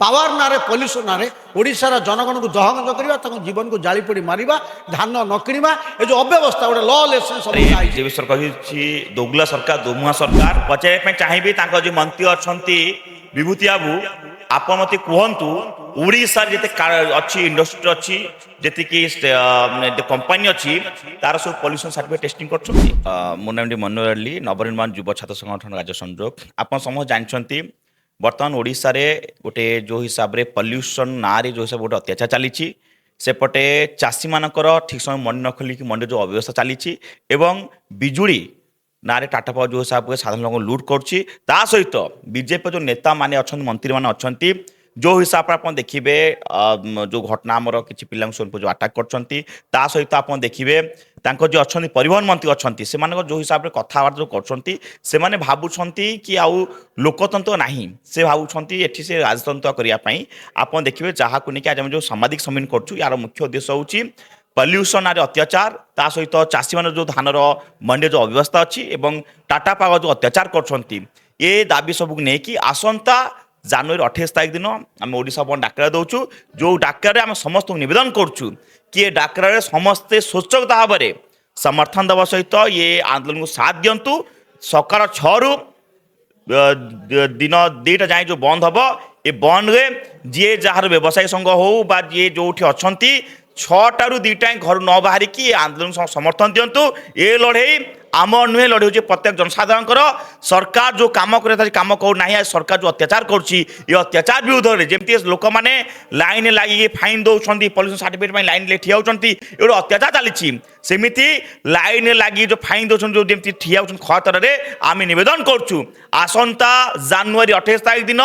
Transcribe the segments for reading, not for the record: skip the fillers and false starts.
Power ना police ना ओडार जनगण को दहगंज करवा जीवन को जाली पोड़ी मारिबा धान न किणवा ये जो अव्यवस्था गोटे लॉलेसनेस बीजेपी सरकार दोगुला सरकार दोमुहा सरकार पचारे चाहिए जो मंत्री अच्छा विभूति बाबू आप मत कहतु ओडिशा जिते अच्छी इंडस्ट्री अच्छी जी कंपानी अच्छी तार सब पॉल्यूशन सर्टिफिकेट टेस्टिंग कर मो नाम मनोहर नवनिर्माण युव छात्र संगठन राज्य संयोग आप समस्त जानते बर्तमान ओडिशा रे गोटे जो हिसाब रे पॉल्यूशन ना रे जो हिसाब गोटे अत्याचार चली सेपटे चाषी मानकर ठीक समय मंडी न खोलिकी मंडी जो अव्यवस्था चली एवं बिजुड़ी ना रे टाटा पावर जो हिसाब से साधारण लोक लुट करुच्ची ता सहित बीजेपी जो नेता माने अच्छा मंत्री माने अच्छा जो हिसाब से आप देखिए जो घटना आमर किसी पिला सोनपुर जो आटाक कर सहित आप देखिए जो अच्छा परिवहन मंत्री अच्छा से जो हिसाब से कथबार्ता जो कर भावुंट कि आउ लोकतंत्र नहीं से भावुंट एटी से राजतंत्र करने आप देखिए जहाँ को लेकिन आज आम जो सामाजिक सम्मेलन करूँ यार मुख्य उद्देश्य हूँ पॉल्यूशन आरे अत्याचार ता सहित चाषी मान जो धानर मंडी जो अव्यवस्था अच्छी एवं टाटा पावर जो अत्याचार कर दाबी सबको लेकिन आसंता जनवरी 28 तारीख दिन आम ओडिशा बंद डाकरा दौचु जो डाकरे आम समस्त नवेदन करुँ कि डाकरे समस्ते स्वच्छता भाव में समर्थन देवा सहित ये आंदोलन को साथ दिंतु सकाल 6 रु दिन 2टा जाए जो बंद हम ये बंद रे जी जार व्यवसायी संघ हो ये जो अच्छा 6टा रु 2टा घर न बाहरिकी आंदोलन समर्थन दिंतु ये लड़े आम नुहे लड़े हूँ प्रत्येक जनसाधारण सरकार जो काम कर काम करना सरकार जो अत्याचार कर अत्याचार विरुद्ध में जमी लोक मैंने लाइन लगे फाइन दौरान पॉल्यूशन सर्टिफिकेट लाइन ठिया होती ये अत्याचार चली सेमती लाइन लगी जो फाइन दौरान जो जमी ठिया खतर आम नवेदन करुँ आसंता जनवरी 28 तारीख दिन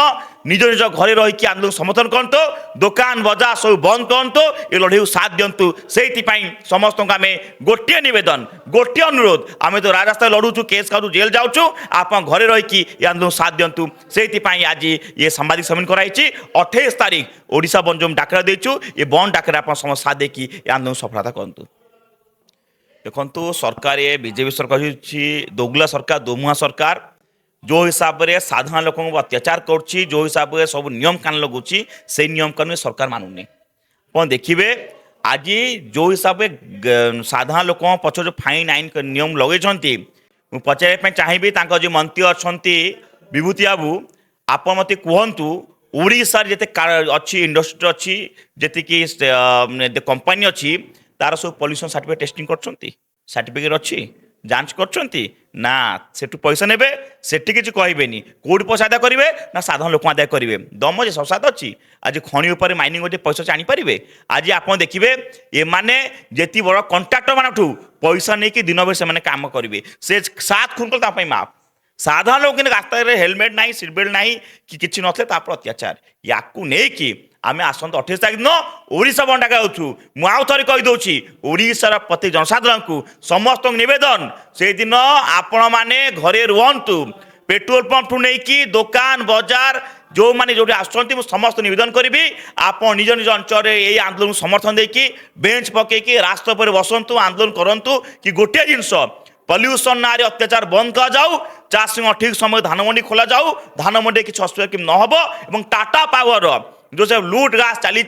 निज निज घरे रहीकि आंदोलन समर्थन करते दुकान बजार सब बंद करते ये लड़े साथ दिंतु से समस्त आम गोटे नवेदन गोटे अनुरोध आम तो राजस्था लड़ुचु केस खाऊ जेल जाऊँ आप घरे रहीकि आंदोलन साथ दिंतु से आज ये साम्बादिक सम्मेलन कराई 28 तारीख ओडिशा बंद जो डाकरा देचु ये बंद डाकरा आप समस्त साथ देखिए आंदोलन सफलता करतु देखु सरकार ये बीजेपी सरकार दोगुला सरकार दोमुहा सरकार जो हिसाब से साधारण लोक अत्याचार कर जो हिसाब से सब नियम कानून लगुच से नियम कानून सरकार मानुनी आप देखिए आज जो हिसाब से साधारण लोक पक्ष जो फाइन आईन नियम लगे पचारे चाहिए जो मंत्री अच्छा विभूति बाबू आप मत कहतु ओडिशा जिते अच्छी इंडस्ट्री अच्छी जी कंपानी अच्छी तार सब पॉल्यूशन सर्टिफिकेट टेस्टिंग कर सर्टिफिकेट अच्छी जांच कर ना सेठू पैसा ने सेठी किसी कहबेनी कौट पैसा आदाय करेंगे ना साधारण लोक आदाय करेंगे दम जे संसाद अच्छी आज खनि उपर माइनिंग गोटे पैसा आनीपारे आज आप देखिए ये माने जी बड़ कंट्राक्टर मानू पैसा नहीं कि दिन भर से काम करेंगे से सात खून कल माफ साधारण लोक रास्ता हेलमेट ना सीट बेल्ट ना कि किसी नथे अत्याचार या आम आसत 28 तारीख दिन ओडिशा बंद डाका मुझे थे कहीदे ओडिशार प्रत्येक जनसाधारण को समस्त नवेदन से दिन आपण मैंने घरे रुहतु पेट्रोल पंप ठू नहीं दुकान बजार जो मैंने जो आसुँच समस्त नवेदन करी आप निज निज अंचल ये आंदोलन समर्थन देकी बेंच पकईकि रास्ता पर बसतु आंदोलन करूँ कि गोटे जिनस पॉल्यूशन ना अत्याचार बंद कर जाऊ चाषी ठीक समय धान मंडी खोल जाऊ धान मंडी किसी असुविधा न हो टाटा पावर जो सब लुट गास चली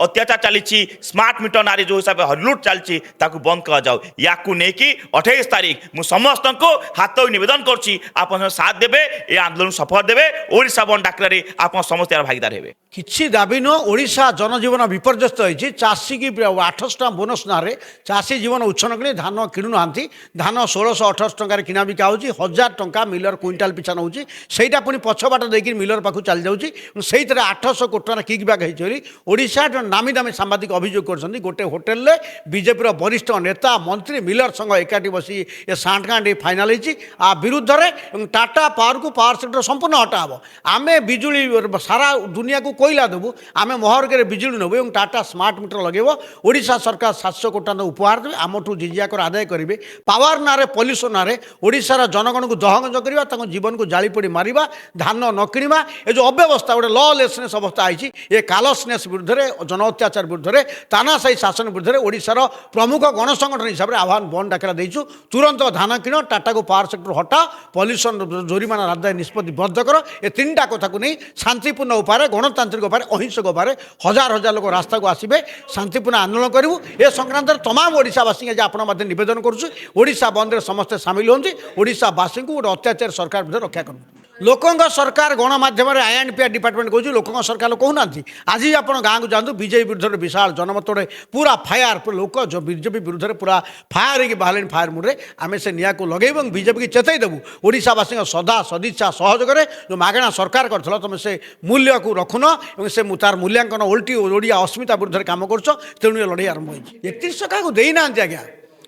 अत्याचार चली स्मार्ट मीटर नारी जो हिसाब से लुट चलती बंद कर जाऊ या 28 तारीख मुझ समस्त को हाथ नवेदन कर साथ देवे ये आंदोलन सफल देवे ओडिशा बंद डाकरे आप समस्त यार भागीदार हेबे किसी दाबी न ओडिशा जनजीवन विपर्यस्त होती चाषी की 800 टका बोनस ना चाषी जीवन उच्छन कर धान किणु ना धान 1618 टकर किना बिका हो 1000 टंका मिलर क्विंटाल पिछा नौ सहीटा पुणी पछबाट देखिए मिलर पाखु चली जाऊँगी से 800 कोटी टका किकबैक होती ओडिशा नामी दामी सांबादिक अभियोग कर गोटे होटेल बीजेपी वरिष्ठ नेता मंत्री मिलर संघ एकाठी बसी ये सांठगांठ फाइनाल आ विरुद्ध में टाटा पावर को पावर सेक्टर संपूर्ण हटा हम आम बिजुली सारा दुनिया को कोयला देवु आम महर्गे बिजुली नेबू और टाटा स्मार्ट मीटर लगेब ओडिशा सरकार 700 कोटी टका उपहार देवे आमठू जिजिया कर आदाय करेंगे पावर ना पॉल्यूशन ना ओडिशार जनगण को दहगंज करवा जीवन को जाली पोड़ी मारिबा धान न किणवा ये जो अव्यवस्था गोटे लॉलेसनेस अवस्था आई ଏ କାଲସନେସ୍ ବିରୁଦ୍ଧରେ ଜନ ଅତ୍ୟାଚାର ବିରୁଦ୍ଧରେ ତାନାଶାହୀ ଶାସନ ବିରୁଦ୍ଧରେ ଓଡ଼ିଶାର ପ୍ରମୁଖ ଗଣସଂଗଠନ ହିସାବରେ ଆହ୍ୱାନ ବନ୍ଦ ଡାକରା ଦେଇଛୁ। ତୁରନ୍ତ ଧାନ କିଣ, ଟାଟାକୁ ପାୱାର ସେକ୍ଟର ହଟା, ପଲ୍ୟୁସନ ଜୋରିମାନା ରାଜଧାନୀ ନିଷ୍ପତ୍ତି ବଦ୍ଧ କର, ଏ ତିନିଟା କଥାକୁ ନେଇ ଶାନ୍ତିପୂର୍ଣ୍ଣ ଉପାୟରେ, ଗଣତାନ୍ତ୍ରିକ ଉପାୟରେ, ଅହିଂସକ ଉପାୟରେ ହଜାର ହଜାର ଲୋକ ରାସ୍ତାକୁ ଆସିବେ, ଶାନ୍ତିପୂର୍ଣ୍ଣ ଆନ୍ଦୋଳନ କରିବୁ। ଏ ସଂକ୍ରାନ୍ତରେ ତମାମ ଓଡ଼ିଶାବାସୀଙ୍କୁ ଆଜି ଆପଣ ମଧ୍ୟ ନିବେଦନ କରୁଛୁ, ଓଡ଼ିଶା ବନ୍ଦରେ ସମସ୍ତେ ସାମିଲ ହୁଅନ୍ତି, ଓଡ଼ିଶାବାସୀଙ୍କୁ ଗୋଟେ ଅତ୍ୟାଚାର ସରକାର ବିରୁଦ୍ଧରେ ରକ୍ଷା କରନ୍ତୁ। ଲୋକଙ୍କ ସରକାର ଗଣମାଧ୍ୟମରେ ଆଇଏନ୍ପିଆର୍ ଡିପାର୍ଟମେଣ୍ଟ କହୁଛି, ଲୋକଙ୍କ ସରକାର ଲୋକ କହୁନାହାନ୍ତି। ଆଜି ଆପଣ ଗାଁକୁ ଯାଆନ୍ତୁ, ବିଜେପି ବିରୁଦ୍ଧରେ ବିଶାଳ ଜନମତରେ ପୁରା ଫାୟାର, ଲୋକ ବିଜେପି ବିରୁଦ୍ଧରେ ପୁରା ଫାୟାର ହେଇକି ବାହାରିଲେଣି। ଫାୟାର ମୁଡ଼ରେ ଆମେ ସେ ନିଆଁକୁ ଲଗେଇବୁ ଏବଂ ବିଜେପିକି ଚେତାଇ ଦେବୁ, ଓଡ଼ିଶାବାସୀଙ୍କ ସଦା ସଦିଚ୍ଛା ସହଯୋଗରେ ଯେଉଁ ମାଗଣା ସରକାର କରିଥିଲ, ତୁମେ ସେ ମୂଲ୍ୟକୁ ରଖୁନ ଏବଂ ସେ ତାର ମୂଲ୍ୟାଙ୍କନ ଓଲଟି ଓଡ଼ିଆ ଅସ୍ମିତା ବିରୁଦ୍ଧରେ କାମ କରୁଛ। ତେଣୁ ଏ ଲଢ଼େଇ ଆରମ୍ଭ ହେଇଛି। 3100 କାହାକୁ ଦେଇନାହାନ୍ତି ଆଜ୍ଞା।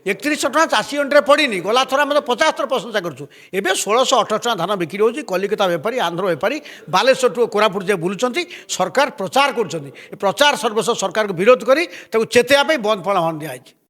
3100 ଟଙ୍କା ଚାଷୀ ଅଣ୍ଟରେ ପଡ଼ିନି। ଗଲାଥର ଆମେ ତ 50 ଥର ପ୍ରଶଂସା କରୁଛୁ। ଏବେ 1628 ଟଙ୍କା ଧାନ ବିକ୍ରି ହେଉଛି। କଲିକତା ବେପାରୀ, ଆନ୍ଧ୍ର ବେପାରୀ, ବାଲେଶ୍ୱରଠୁ କୋରାପୁଟ ଯେ ବୁଲୁଛନ୍ତି, ସରକାର ପ୍ରଚାର କରୁଛନ୍ତି। ଏ ପ୍ରଚାର ସର୍ବସ୍ୱ ସରକାରକୁ ବିରୋଧ କରି ତାକୁ ଚେତାଇବା ପାଇଁ ବନ୍ଦ ଫଳ ଦିଆଯାଇଛି।